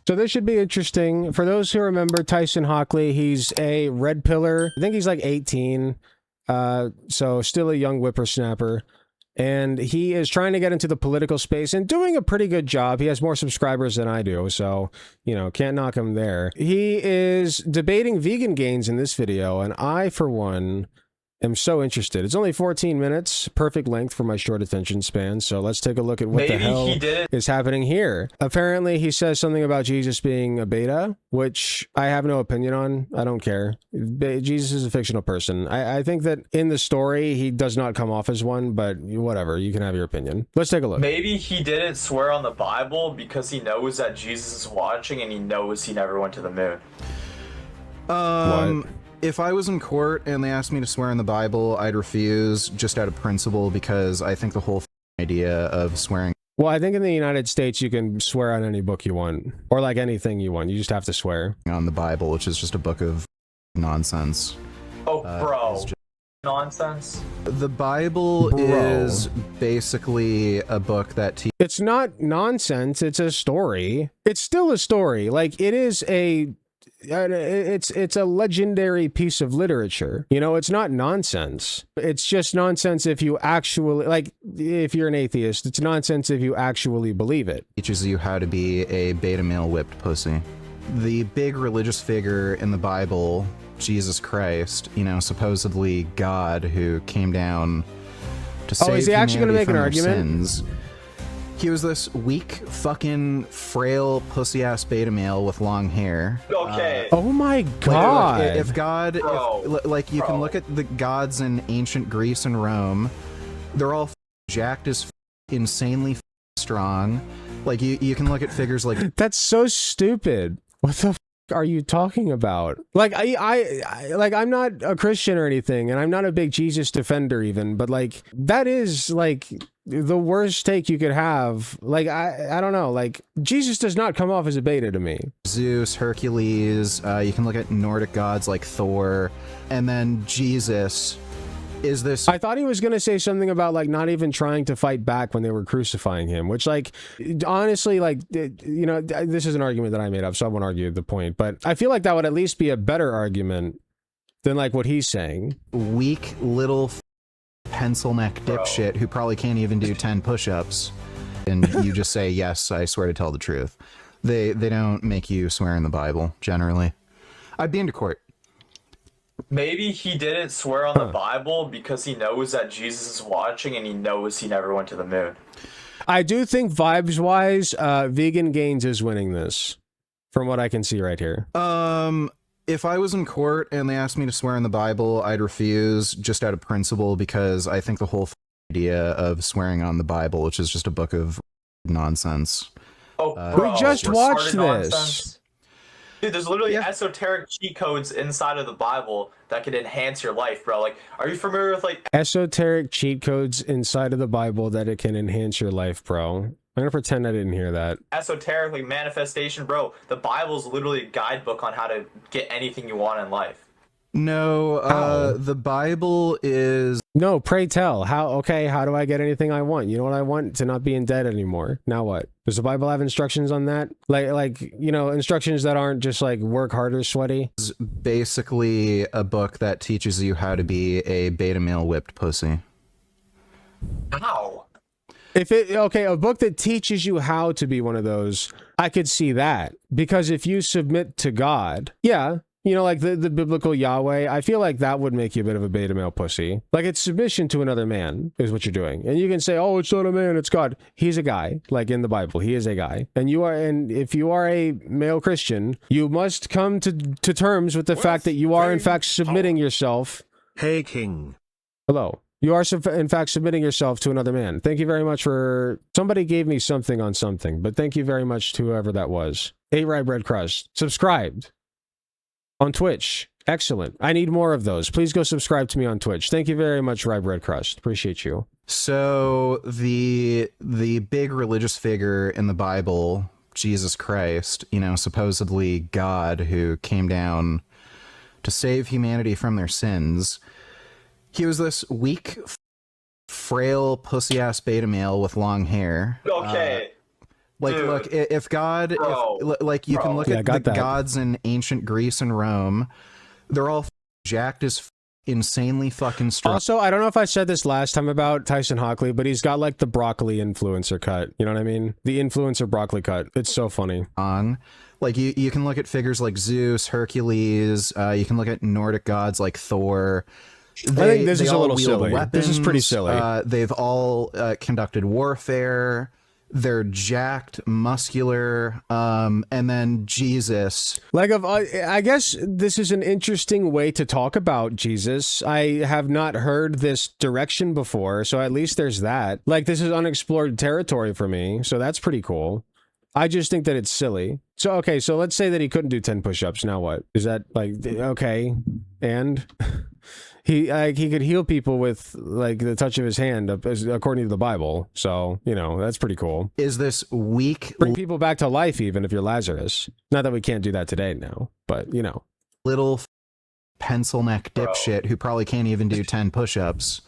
So this should be interesting. For those who remember Tyson Hockley, he's a Redpiller. I think he's like 18. So still a young whippersnapper. And he is trying to get into the political space and doing a pretty good job. He has more subscribers than I do, so, you know, can't knock him there. He is debating vegan gains in this video, and I, for one, am so interested. It's only 14 minutes, perfect length for my short attention span, so let's take a look at what the hell is happening here. Apparently, he says something about Jesus being a beta, which I have no opinion on. I don't care. Jesus is a fictional person. I think that in the story, he does not come off as one, but whatever, you can have your opinion. Let's take a look. Maybe he didn't swear on the Bible because he knows that Jesus is watching and he knows he never went to the moon. What? If I was in court and they asked me to swear on the Bible, I'd refuse just out of principle because I think the whole idea of swearing... Well, I think in the United States, you can swear on any book you want, or like anything you want. You just have to swear. ...on the Bible, which is just a book of nonsense. Oh, bro. Nonsense? The Bible is basically a book that... It's not nonsense, it's a story. It's still a story. Like, it is a... It's a legendary piece of literature. You know, it's not nonsense. It's just nonsense if you actually, like, if you're an atheist, it's nonsense if you actually believe it. Teaches you how to be a beta male whipped pussy. The big religious figure in the Bible, Jesus Christ, you know, supposedly God who came down to save is he actually going to make an argument? Sins. He was this weak, fucking, frail, pussy-ass beta male with long hair. Okay. Oh my god. Like, if God, like, you can look at the gods in ancient Greece and Rome, they're all jacked as insanely strong. Like, you can look at figures like... That's so stupid. What the are you talking about? Like, I'm not a Christian or anything, and I'm not a big Jesus defender even, but like, that is like the worst take you could have. Like, I don't know, like, Jesus does not come off as a beta to me. Zeus, Hercules, you can look at Nordic gods like Thor, and then Jesus is this... I thought he was going to say something about, like, not even trying to fight back when they were crucifying him, which, like, honestly, like, you know, this is an argument that I made up, so I won't argue the point, but I feel like that would at least be a better argument than, like, what he's saying. Weak little pencil neck dipshit who probably can't even do 10 push-ups, and you just say, yes, I swear to tell the truth. They don't make you swear in the Bible, generally. I'd be into court. Maybe he didn't swear on the Bible because he knows that Jesus is watching and he knows he never went to the moon. I do think vibes-wise, Vegan Gains is winning this, from what I can see right here. If I was in court and they asked me to swear in the Bible, I'd refuse just out of principle because I think the whole idea of swearing on the Bible, which is just a book of nonsense. Oh, we just watched this. Nonsense. Dude, there's literally esoteric cheat codes inside of the Bible that can enhance your life, bro. Like, are you familiar with, like... Esoteric cheat codes inside of the Bible that it can enhance your life, bro. I'm gonna pretend I didn't hear that. Esoteric, like, manifestation, bro. The Bible's literally a guidebook on how to get anything you want in life. No, the Bible is... No, pray tell. How do I get anything I want? You know what I want? To not be in debt anymore. Now what? Does the Bible have instructions on that? Like, you know, instructions that aren't just like work harder, sweaty? It's basically a book that teaches you how to be a beta male whipped pussy. How? A book that teaches you how to be one of those, I could see that. Because if you submit to God, yeah, you know, like the biblical Yahweh, I feel like that would make you a bit of a beta male pussy. Like, it's submission to another man is what you're doing. And you can say, oh, it's not a man, it's God. He's a guy, like in the Bible, he is a guy. And if you are a male Christian, you must come to terms with the fact that you are in fact submitting yourself. Hey, King. Hello. You are in fact submitting yourself to another man. Thank you very much for... Somebody gave me something on something, but thank you very much to whoever that was. Ate Rye Bread Crust. Subscribed. On Twitch. Excellent. I need more of those. Please go subscribe to me on Twitch. Thank you very much, Rye Bread Crust. Appreciate you. So, the big religious figure in the Bible, Jesus Christ, you know, supposedly God who came down to save humanity from their sins, he was this weak, frail, pussy-ass beta male with long hair. Okay. Like, Dude. look, if God, Bro. like, you can look Yeah, I at got the that. gods in ancient Greece and Rome, they're all jacked as insanely fucking strong. Also, I don't know if I said this last time about Tyson Hockley, but he's got like the broccoli influencer cut. You know what I mean? The influencer broccoli cut. It's so funny. Like, you can look at figures like Zeus, Hercules, you can look at Nordic gods like Thor. I think this is a all little wield silly. This is pretty weapons. silly. They've all conducted warfare. They're jacked, muscular, and then Jesus. Like, I guess this is an interesting way to talk about Jesus. I have not heard this direction before, so at least there's that. Like, this is unexplored territory for me, so that's pretty cool. I just think that it's silly. So, okay, so let's say that he couldn't do 10 push-ups. Now what? Is that, like, okay, and... He could heal people with like the touch of his hand, according to the Bible. So, you know, that's pretty cool. Is this weak, Bring people back to life, even if you're Lazarus. Not that we can't do that today now, but you know, little pencil neck dipshit who probably can't even do 10 push-ups?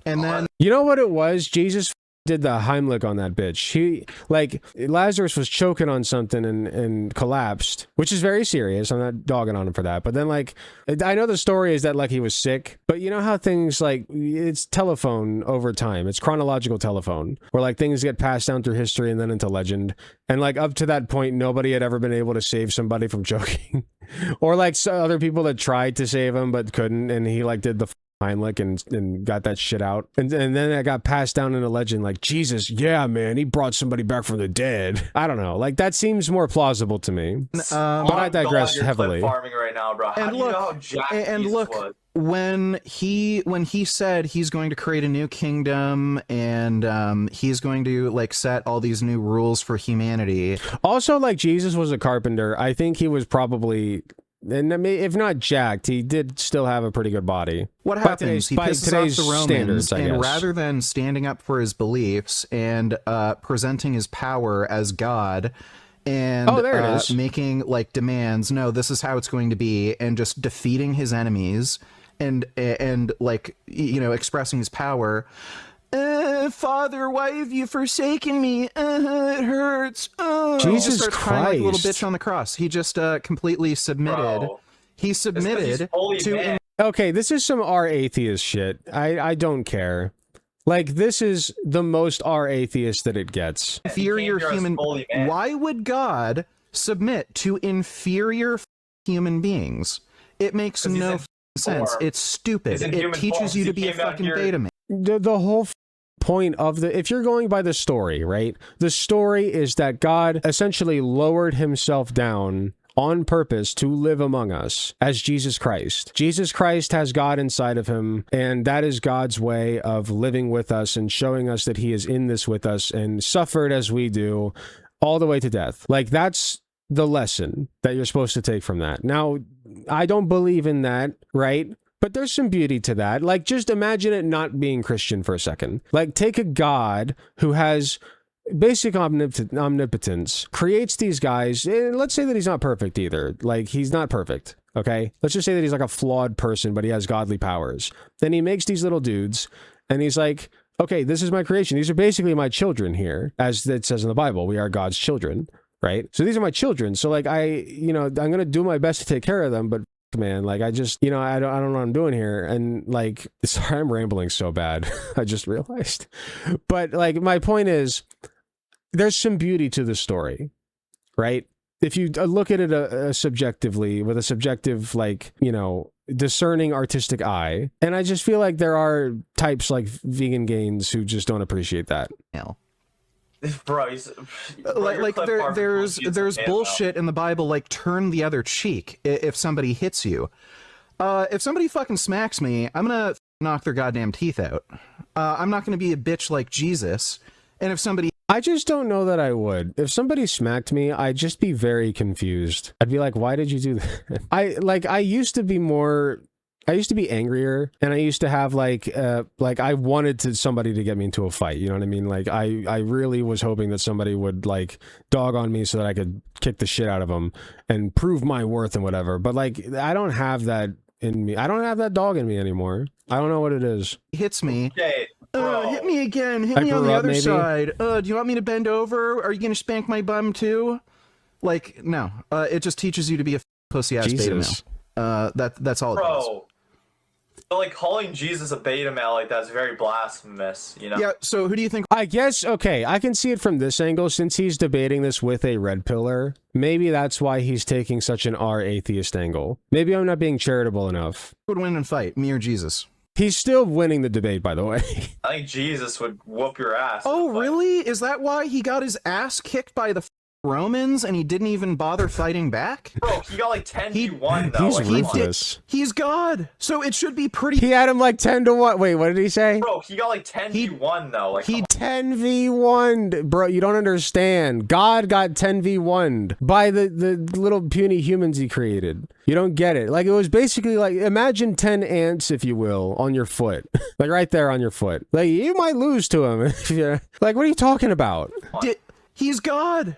And then you know what it was? Jesus did the Heimlich on that bitch. He, like, Lazarus was choking on something and collapsed, which is very serious. I'm not dogging on him for that. But then, like, I know the story is that, like, he was sick, but you know how things, like, it's telephone over time. It's chronological telephone, where, like, things get passed down through history and then into legend. And, like, up to that point, nobody had ever been able to save somebody from choking. Or, like, other people that tried to save him but couldn't, and he, like, did the Heimlich and got that shit out, and then it got passed down in a legend like Jesus, yeah man, he brought somebody back from the dead. I don't know, like that seems more plausible to me. But I digress heavily. Farming right now, bro. How do you know how jacked Jesus was? When he said he's going to create a new kingdom and he's going to like set all these new rules for humanity. Also, like Jesus was a carpenter. I think he was probably, and I mean, if not jacked, he did still have a pretty good body. What happens? He pisses off the Romans, standards, and rather than standing up for his beliefs and presenting his power as God and making like demands, no, this is how it's going to be, and just defeating his enemies and like, you know, expressing his power. Father, why have you forsaken me? It hurts. Jesus Christ! Crying like a little bitch on the cross. He just completely submitted. Bro. He submitted to. Okay, this is some R-atheist shit. I don't care. Like, this is the most R-atheist that it gets. Inferior human. Why would God submit to inferior human beings? It makes no sense. It's stupid. It teaches you to be a fucking beta man. The whole point of if you're going by the story, right? The story is that God essentially lowered himself down on purpose to live among us as Jesus Christ. Jesus Christ has God inside of him, and that is God's way of living with us and showing us that he is in this with us and suffered as we do all the way to death. Like, that's the lesson that you're supposed to take from that. Now, I don't believe in that, right? But there's some beauty to that. Like, just imagine it not being Christian for a second. Like, take a God who has basic omnipotence, creates these guys, and let's say that he's not perfect either. Like, he's not perfect, okay? Let's just say that he's like a flawed person, but he has godly powers. Then he makes these little dudes, and he's like, okay, this is my creation. These are basically my children here, as it says in the Bible. We are God's children, right? So these are my children. So, like, I'm going to do my best to take care of them, but man, like, I just, I don't know what I'm doing here. And like, sorry, I'm rambling so bad. I just realized. But like, my point is, there's some beauty to the story, right? If you look at it subjectively, with a subjective, like, discerning artistic eye. And I just feel like there are types like Vegan Gains who just don't appreciate that. Bro, there's bullshit in the Bible, like turn the other cheek if somebody hits you. If somebody fucking smacks me, I'm gonna knock their goddamn teeth out. I'm not gonna be a bitch like Jesus. And if somebody, I just don't know that I would. If somebody smacked me, I'd just be very confused. I'd be like, why did you do that? I used to be angrier, and I used to have like I wanted somebody to get me into a fight. You know what I mean? Like, I really was hoping that somebody would like dog on me so that I could kick the shit out of them and prove my worth and whatever. But like, I don't have that in me. I don't have that dog in me anymore. I don't know what it is. hits me, Hit me again. Hit I me on grew the up, other maybe. side. Do you want me to bend over? Are you going to spank my bum too? Like, no. It just teaches you to be a pussy-ass beta male. Jesus. That's all it does. Bro. But like calling Jesus a beta male like that's very blasphemous, you know? Yeah, so who do you think? I guess, okay, I can see it from this angle. Since he's debating this with a red pillar, maybe that's why he's taking such an R-atheist angle. Maybe I'm not being charitable enough. Would win and fight, me or Jesus? He's still winning the debate, by the way. I think Jesus would whoop your ass. Oh, really? Is that why he got his ass kicked by the Romans and he didn't even bother fighting back? Bro, he got like 10v1 though. He's like, ruthless. He's God, so it should be pretty. He had him like 10 to 1. Wait, what did he say? Bro, he got like 10v1 though. Like, He 10v1'd. Bro, you don't understand. God got 10v1'd by the little puny humans he created. You don't get it. Like, it was basically like, imagine 10 ants, if you will, on your foot. Like, right there on your foot. Like, you might lose to him. Like, what are you talking about? He's God.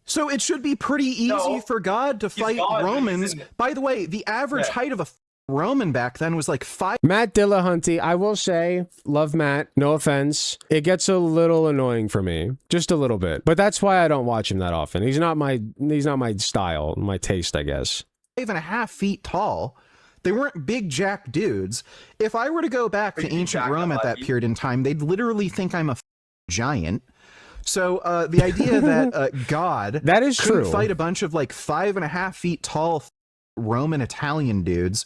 So it should be pretty easy for God to fight God, Romans. By the way, the average height of a Roman back then was like 5. Matt Dillahunty, I will say, love Matt, no offense. It gets a little annoying for me, just a little bit. But that's why I don't watch him that often. He's not my style, my taste, I guess. 5.5 feet tall. They weren't big jack dudes. If I were to go back to ancient Rome at that period in time, they'd literally think I'm a giant. So the idea that God that is couldn't true. fight a bunch of like 5.5 feet tall Roman Italian dudes,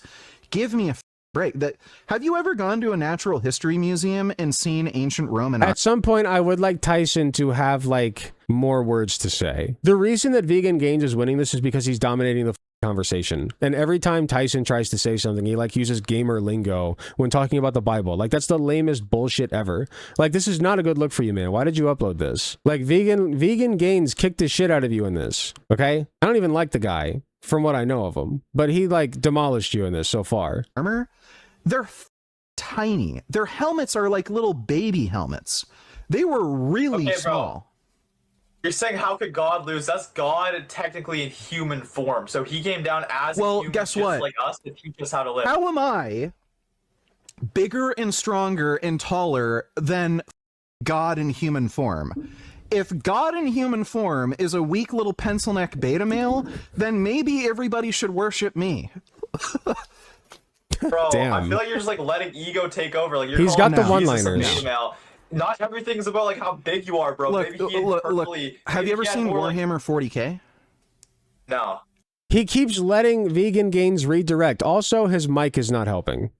give me a break. That have you ever gone to a natural history museum and seen ancient Roman? At some point, I would like Tyson to have like more words to say. The reason that Vegan Gains is winning this is because he's dominating the conversation. And every time Tyson tries to say something, he like uses gamer lingo when talking about the Bible. Like, that's the lamest bullshit ever. Like, this is not a good look for you, man. Why did you upload this? Like, Vegan Gains kicked the shit out of you in this. Okay? I don't even like the guy from what I know of him, but he like demolished you in this so far. Armor, they're tiny. Their helmets are like little baby helmets. They were really small. Bro. You're saying how could God lose? That's God technically in human form. So he came down as a human, guess just what? like us to teach us how to live. How am I bigger and stronger and taller than God in human form? If God in human form is a weak little pencil neck beta male, then maybe everybody should worship me. Bro, Damn. I feel like you're just like letting ego take over. Like, He's got the one-liners. Not everything's about like how big you are, bro. Maybe he have you ever seen Warhammer 40K? No. He keeps letting Vegan Gains redirect. Also, his mic is not helping.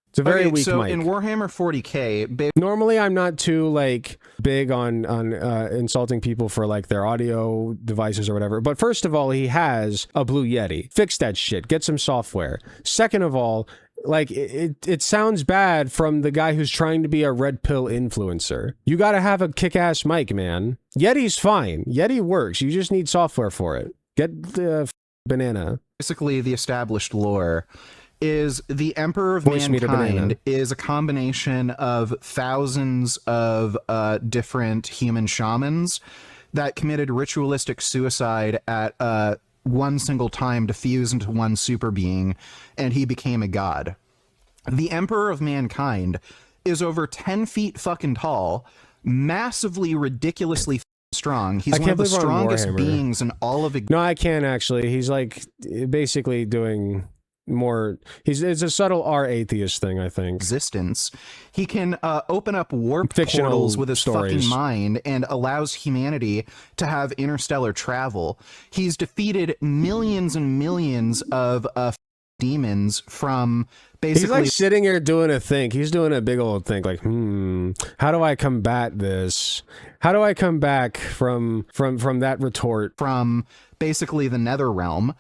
It's a very weak mic. In Warhammer 40K, normally I'm not too like big on insulting people for like their audio devices or whatever. But first of all, he has a Blue Yeti. Fix that shit. Get some software. Second of all, like it sounds bad from the guy who's trying to be a red pill influencer. You got to have a kick-ass mic, man. Yeti's fine. Yeti works. You just need software for it. Get the banana. Basically, the established lore is the Emperor of Mankind is a combination of thousands of different human shamans that committed ritualistic suicide at one single time to fuse into one super being, and he became a god. The Emperor of Mankind is over 10 feet fucking tall, massively, ridiculously strong. He's one of the strongest beings in all of... No, I can't actually. He's like basically doing... more it's a subtle R-atheist thing, I think. Existence. He can open up warp fictional portals with his stories. fucking mind and allows humanity to have interstellar travel. He's defeated millions and millions of demons from basically... He's like sitting here doing a think. He's doing a big old think like, how do I combat this? How do I come back from that retort? From basically the nether realm.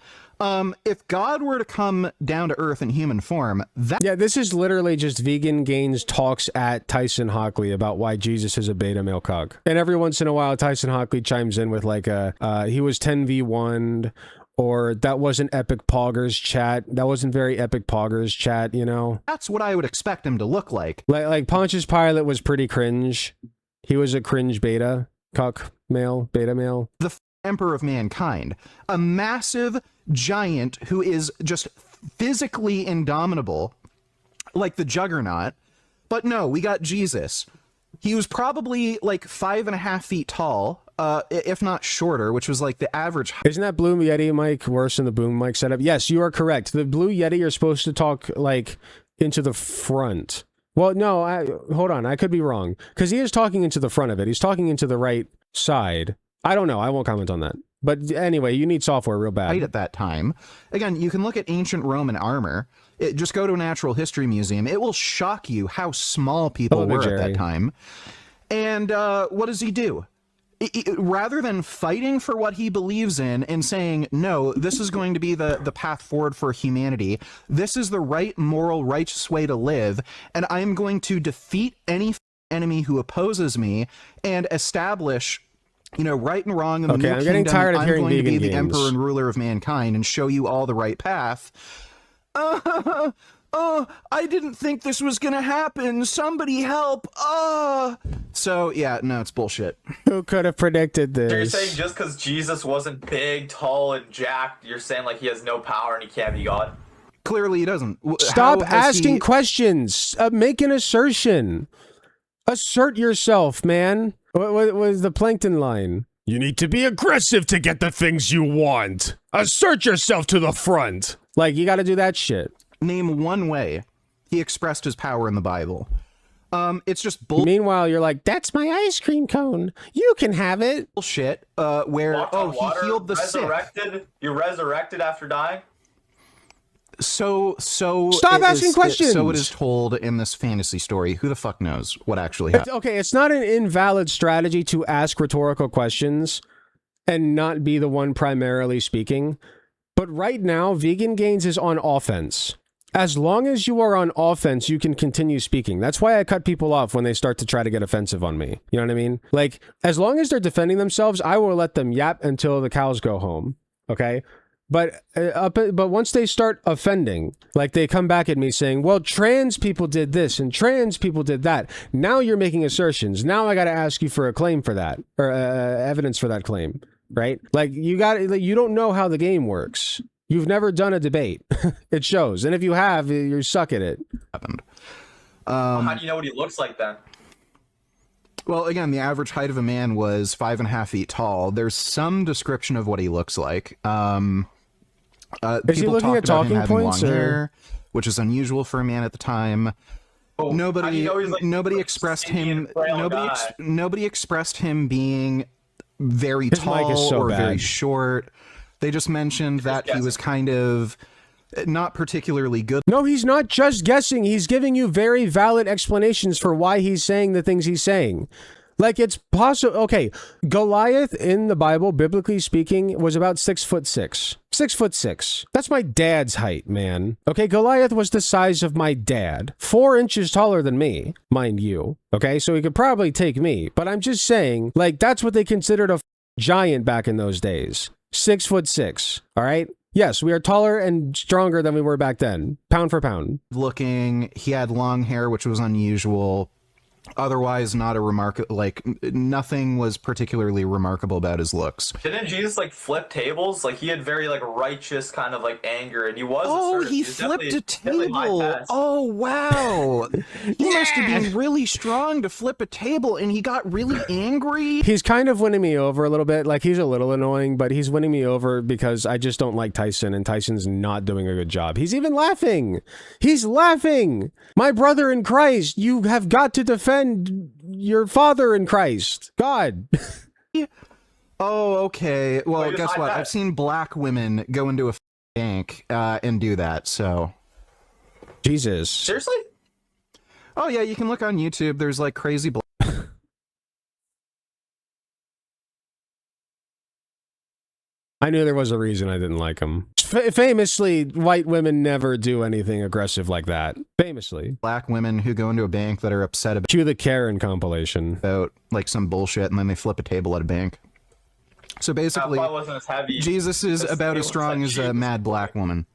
If God were to come down to Earth in human form, yeah, this is literally just Vegan Gains talks at Tyson Hockley about why Jesus is a beta male cock. And every once in a while, Tyson Hockley chimes in with like he was 10v1'd, or that wasn't epic poggers chat. That wasn't very epic poggers chat, you know? That's what I would expect him to look like. Like Pontius Pilate was pretty cringe. He was a cringe beta beta male. The Emperor of Mankind, a massive giant who is just physically indomitable, like the Juggernaut, But no, we got Jesus. He was probably like 5.5 feet tall, if not shorter, which was like the average. Isn't that Blue Yeti mic worse than the boom mic setup? Yes, you are correct. The Blue Yeti, you're supposed to talk like into the front. Well, no, hold on. I could be wrong. Because he is talking into the front of it. He's talking into the right side. I don't know. I won't comment on that. But anyway, you need software real bad. Right at that time. Again, you can look at ancient Roman armor. Just go to a natural history museum. It will shock you how small people were at that time. And what does he do? Rather than fighting for what he believes in and saying, no, this is going to be the path forward for humanity. This is the right, moral, righteous way to live. And I'm going to defeat any enemy who opposes me and establish, you know, right and wrong in the new kingdom. Getting tired of hearing I'm going to be the games. emperor and ruler of mankind and show you all the right path. I didn't think this was gonna happen. Somebody help. So yeah, no, it's bullshit. Who could have predicted this? So you're saying just because Jesus wasn't big, tall, and jacked, you're saying like he has no power and he can't be God? Clearly he doesn't. Stop asking questions. Make an assertion. Assert yourself, man. What was the Plankton line? You need to be aggressive to get the things you want. Assert yourself to the front. Like, you gotta do that shit. Name one way he expressed his power in the Bible. It's just bullshit. Meanwhile, you're like, that's my ice cream cone. You can have it. Bullshit. Where he healed the sick. You're resurrected after dying. So stop asking questions. So it is told in this fantasy story. Who the fuck knows what actually happened? Okay, it's not an invalid strategy to ask rhetorical questions and not be the one primarily speaking. But right now, Vegan Gains is on offense. As long as you are on offense, you can continue speaking. That's why I cut people off when they start to try to get offensive on me. You know what I mean? Like, as long as they're defending themselves, I will let them yap until the cows go home. Okay? But once they start offending, like they come back at me saying, well, trans people did this and trans people did that. Now you're making assertions. Now I got to ask you for a claim for that, or evidence for that claim, right? Like you don't know how the game works. You've never done a debate. It shows. And if you have, you suck at it. Happened. How do you know what he looks like then? Well, again, the average height of a man was 5.5 feet tall. There's some description of what he looks like. Is he looking at talking points, long hair, which is unusual for a man at the time. Oh, nobody expressed him. Nobody expressed him being very tall or very short. They just mentioned that he was kind of not particularly good. No, he's not just guessing. He's giving you very valid explanations for why he's saying the things he's saying. Like, it's possible. Okay, Goliath in the Bible, biblically speaking, was about 6'6". 6'6". That's my dad's height, man. Okay, Goliath was the size of my dad. 4 inches taller than me, mind you. Okay, so he could probably take me. But I'm just saying, like, that's what they considered a giant back in those days. 6'6". All right? Yes, we are taller and stronger than we were back then, pound for pound. Looking, he had long hair, which was unusual. Otherwise, not a nothing was particularly remarkable about his looks. Didn't Jesus like flip tables? Like he had very like righteous kind of like anger, and he was. Oh, he flipped a table. Oh wow, he must have been really strong to flip a table, and he got really angry. He's kind of winning me over a little bit. Like he's a little annoying, but he's winning me over because I just don't like Tyson, and Tyson's not doing a good job. He's even laughing. He's laughing. My brother in Christ, you have got to defend your father in Christ. God. Oh, okay. Well, guess what? I've seen black women go into a bank and do that, so. Jesus. Seriously? Oh, yeah, you can look on YouTube. There's like crazy black. I knew there was a reason I didn't like him. Famously, white women never do anything aggressive like that. Famously. Black women who go into a bank that are upset about... Cue the Karen compilation. About, like, some bullshit, and then they flip a table at a bank. So basically, Jesus is about as strong as a mad black woman.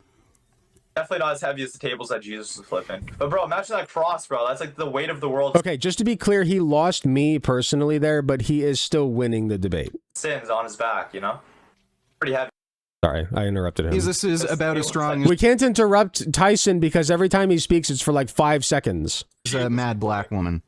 Definitely not as heavy as the tables that Jesus was flipping. But bro, imagine that cross, bro. That's like the weight of the world. Okay, just to be clear, he lost me personally there, but he is still winning the debate. Sins on his back, you know? Pretty heavy. Sorry, I interrupted him. Jesus is about as strong as We can't interrupt Tyson because every time he speaks, it's for like 5 seconds. a mad black woman.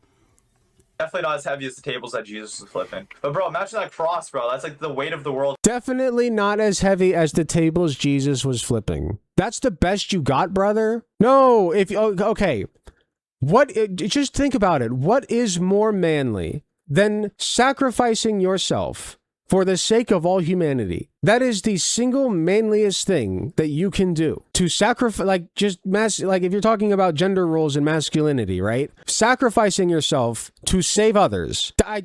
Definitely not as heavy as the tables that Jesus was flipping. But bro, imagine that cross, bro. That's like the weight of the world. Definitely not as heavy as the tables Jesus was flipping. That's the best you got, brother? No, okay. Just think about it. What is more manly than sacrificing yourself for the sake of all humanity? That is the single manliest thing that you can do. To sacrifice, like if you're talking about gender roles and masculinity, right? Sacrificing yourself to save others. I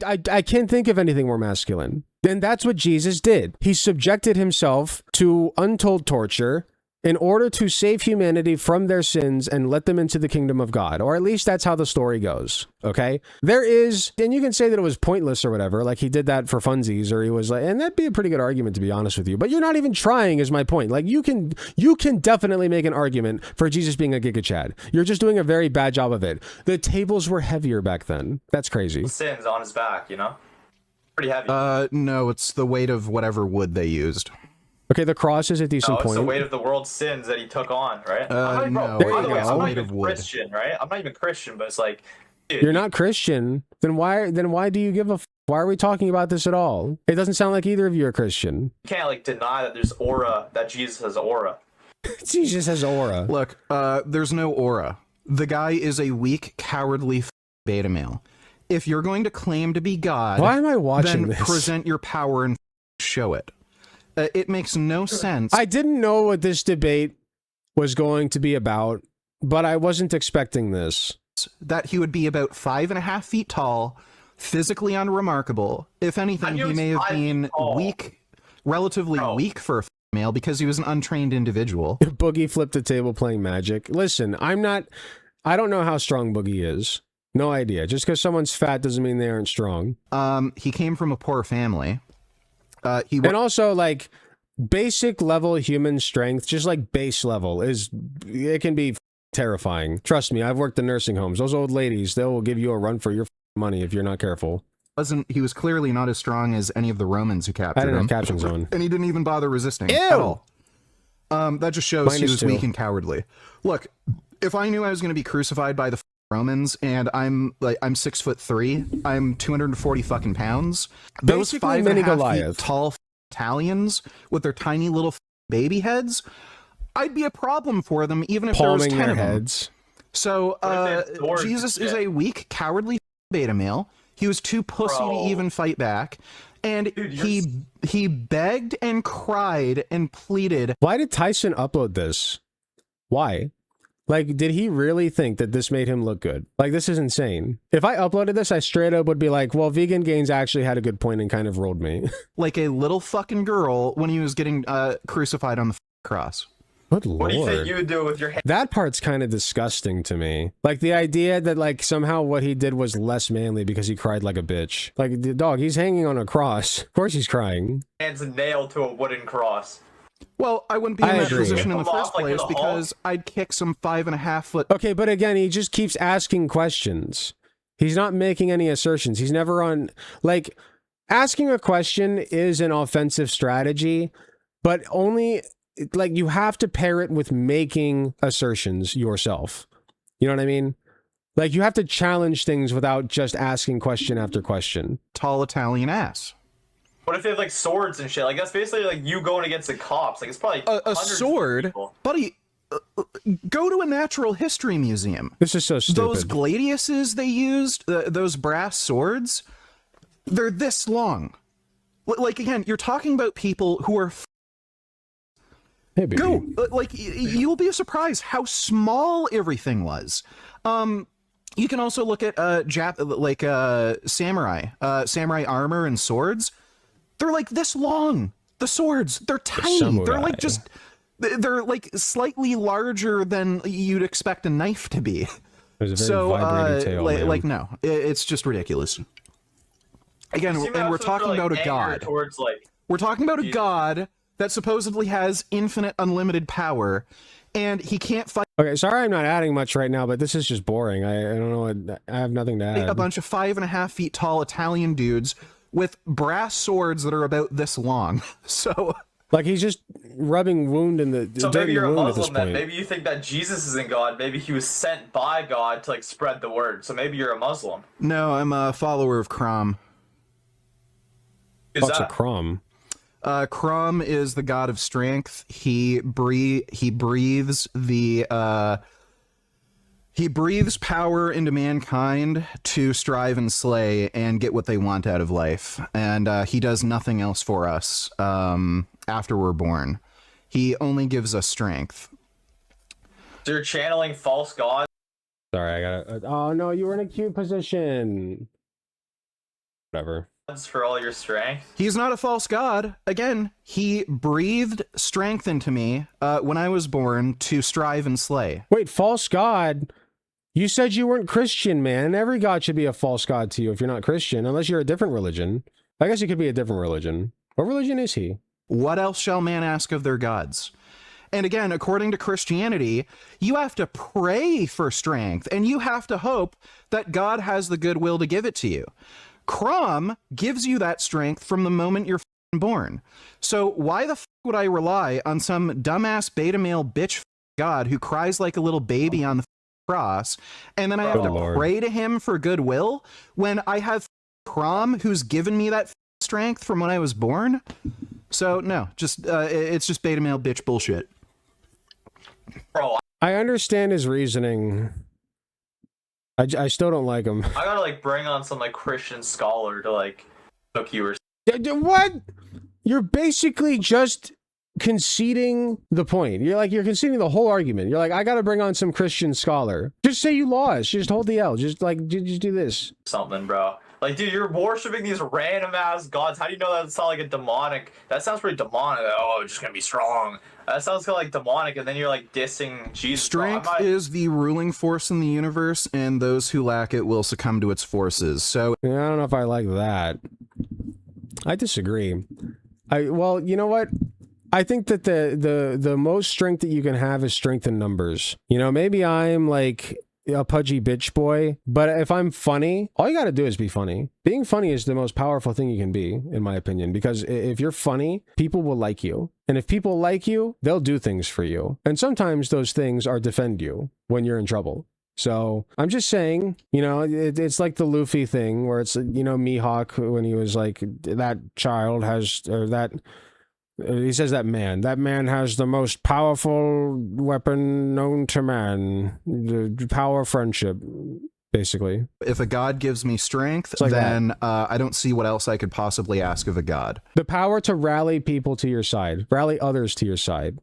can't think of anything more masculine. And that's what Jesus did. He subjected himself to untold torture in order to save humanity from their sins and let them into the kingdom of God. Or at least that's how the story goes, okay? There is, and you can say that it was pointless or whatever, like he did that for funsies, or he was like, and that'd be a pretty good argument to be honest with you, but you're not even trying is my point. Like you can definitely make an argument for Jesus being a Giga Chad. You're just doing a very bad job of it. The tables were heavier back then. That's crazy. Sins on his back, you know? Pretty heavy. No, it's the weight of whatever wood they used. Okay, the cross is a decent point. It's the weight of the world's sins that he took on, right? No, By the way, it's I'm the not weight even of wood. Christian, right? I'm not even Christian, but it's like, dude, You're not Christian. Then why do you give a why are we talking about this at all? It doesn't sound like either of you are Christian. you can't like deny that there's aura, that Jesus has aura. Jesus has aura. Look, there's no aura. The guy is a weak, cowardly beta male. If you're going to claim to be God, Why am I watching then this? present your power and show it. It makes no sense. I didn't know what this debate was going to be about, but I wasn't expecting this. That he would be about 5.5 feet tall, physically unremarkable. If anything, he may have been weak, relatively weak for a male because he was an untrained individual. Boogie flipped the table playing Magic. Listen, I don't know how strong Boogie is. No idea. Just because someone's fat doesn't mean they aren't strong. He came from a poor family. And also, like, basic level human strength, just like base level, it can be terrifying. Trust me, I've worked in nursing homes. Those old ladies, they will give you a run for your money if you're not careful. He was clearly not as strong as any of the Romans who captured I didn't him. have captions on. And he didn't even bother resisting Ew! at all. That just shows he was -2. weak and cowardly. Look, if I knew I was going to be crucified by the Romans and I'm 6'3", I'm 240 fucking pounds. Those Basically, mini 5.5 Goliath. feet tall Italians with their tiny little baby heads, I'd be a problem for them even if there was 10 Palming their of them. heads. So swords Jesus and is shit. a weak, cowardly beta male. He was too pussy Bro. to even fight back, and Dude, he begged and cried and pleaded. Why did Tyson upload this? Why? Like, did he really think that this made him look good? Like, this is insane. If I uploaded this, I straight up would be like, well, Vegan Gains actually had a good point and kind of rolled me. Like a little fucking girl when he was getting crucified on the cross. Good What do you think lord. you would do with your hand? That part's kind of disgusting to me. Like, the idea that, like, somehow what he did was less manly because he cried like a bitch. Like, the dog, he's hanging on a cross. Of course he's crying. Hands nailed to a wooden cross? Well, I wouldn't be in I that agree. position in the Come first off like place you're the because I'd kick some 5.5 foot. Okay, but again, he just keeps asking questions. He's not making any assertions. He's never on, like, asking a question is an offensive strategy, but only, like, you have to pair it with making assertions yourself. You know what I mean? Like, you have to challenge things without just asking question after question. Tall Italian ass. What if they have like swords and shit? Like that's basically like you going against the cops. Like it's probably A hundreds of sword? people. Buddy, go to a natural history museum. This is so stupid. Those gladiuses they used, those brass swords, they're this long. Like, again, you're talking about people who are... Hey, baby. Go! Like, you'll be surprised how small everything was. You can also look at samurai armor and swords. They're like this long. The swords, they're tiny. They're like just, they're like slightly larger than you'd expect a knife to be. There's a very vibrating tail, man. like no, it's just ridiculous. Again, and we're talking about a god. Towards, like, We're talking about a god that supposedly has infinite, unlimited power, and he can't fight Okay, sorry I'm not adding much right now, but this is just boring. I don't know what, I have nothing to add. a bunch of 5.5 feet tall Italian dudes with brass swords that are about this long. So Like he's just rubbing wound in the So maybe dirty you're a wound at this Muslim then. point. Maybe you think that Jesus isn't God. Maybe he was sent by God to like spread the word. So maybe you're a Muslim. No, I'm a follower of Crom. Who's What's a that? crumb? Crom is the god of strength. He breathes power into mankind to strive and slay and get what they want out of life. And he does nothing else for us after we're born. He only gives us strength. So you're channeling false gods Sorry, I gotta. Oh no, you were in a cute position. Whatever. for all your strength? He's not a false god. Again, he breathed strength into me when I was born to strive and slay. Wait, false god? You said you weren't Christian, man. Every god should be a false god to you if you're not Christian, unless you're a different religion. I guess he could be a different religion. What religion is he? What else shall man ask of their gods? And again, according to Christianity, you have to pray for strength, and you have to hope that God has the goodwill to give it to you. Crom gives you that strength from the moment you're born. So why the would I rely on some dumbass beta male bitch god who cries like a little baby on the cross, and then I have to pray to him for goodwill when I have Crom who's given me that strength from when I was born? So no, just it's just beta male bitch bullshit. Bro, I understand his reasoning. I still don't like him. I gotta like bring on some like Christian scholar to like hook you or What? You're basically just conceding the point. You're conceding the whole argument. You're like, I gotta bring on some Christian scholar. Just say you lost. Just hold the L. Just do this. something, bro. Like, dude, you're worshiping these random ass gods. How do you know that's not like a demonic? That sounds pretty demonic. Oh, it's just gonna be strong. That sounds kind of like demonic, and then you're like dissing Jesus. Strength is the ruling force in the universe, and those who lack it will succumb to its forces. So Yeah, I don't know if I like that. I disagree. Well, you know what? I think that the most strength that you can have is strength in numbers. You know, maybe I'm like a pudgy bitch boy, but if I'm funny, all you gotta do is be funny. Being funny is the most powerful thing you can be, in my opinion, because if you're funny, people will like you. And if people like you, they'll do things for you. And sometimes those things are defend you when you're in trouble. So I'm just saying, you know, it's like the Luffy thing where it's, you know, Mihawk when he was like, that child has, or that, he says that man has the most powerful weapon known to man. The power of friendship, basically. if a god gives me strength, like then I don't see what else I could possibly ask of a god. The power to rally people to your side, rally others to your side.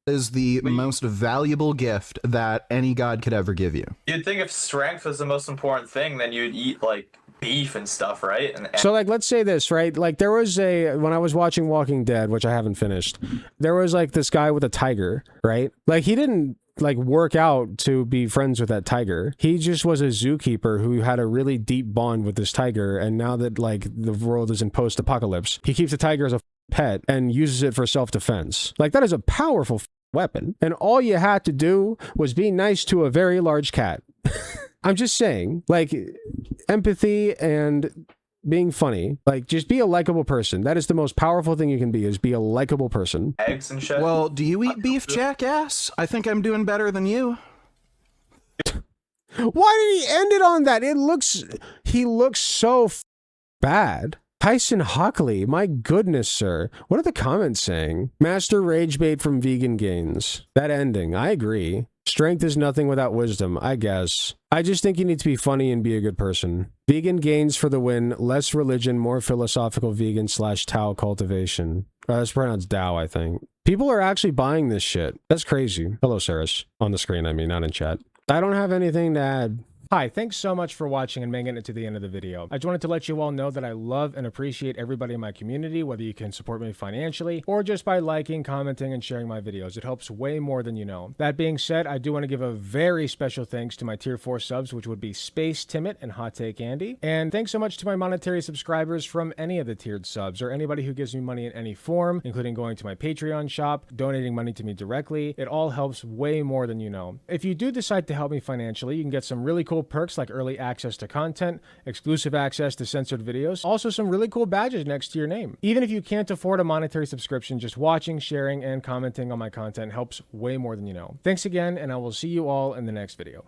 Is the most valuable gift that any god could ever give you. You'd think if strength was the most important thing, then you'd eat like beef and stuff, right? And So like, let's say this, right? Like there was when I was watching Walking Dead, which I haven't finished, there was like this guy with a tiger, right? Like he didn't like work out to be friends with that tiger. He just was a zookeeper who had a really deep bond with this tiger. And now that like the world is in post-apocalypse, he keeps the tiger as a pet and uses it for self-defense. Like that is a powerful weapon. And all you had to do was be nice to a very large cat. I'm just saying, like, empathy and being funny. Like, just be a likable person. That is the most powerful thing you can be, is be a likable person. eggs and shit. Well, do you eat beef, jackass? I think I'm doing better than you. Why did he end it on that? He looks so bad. Tyson Hockley, my goodness, sir. What are the comments saying? Master Ragebait from Vegan Gains. That ending, I agree. Strength is nothing without wisdom, I guess. I just think you need to be funny and be a good person. Vegan Gains for the win. Less religion, more philosophical vegan / Tao cultivation. That's pronounced Tao, I think. People are actually buying this shit. That's crazy. Hello, Saris. On the screen, I mean, not in chat. I don't have anything to add. Hi, thanks so much for watching and making it to the end of the video. I just wanted to let you all know that I love and appreciate everybody in my community, whether you can support me financially or just by liking, commenting, and sharing my videos. It helps way more than you know. That being said, I do want to give a very special thanks to my tier 4 subs, which would be Space Timid and Hot Take Andy. And thanks so much to my monetary subscribers from any of the tiered subs, or anybody who gives me money in any form, including going to my Patreon shop, donating money to me directly. It all helps way more than you know. If you do decide to help me financially, you can get some really cool cool perks like early access to content, exclusive access to censored videos, also some really cool badges next to your name. Even if you can't afford a monetary subscription, just watching, sharing, and commenting on my content helps way more than you know. Thanks again, and I will see you all in the next video.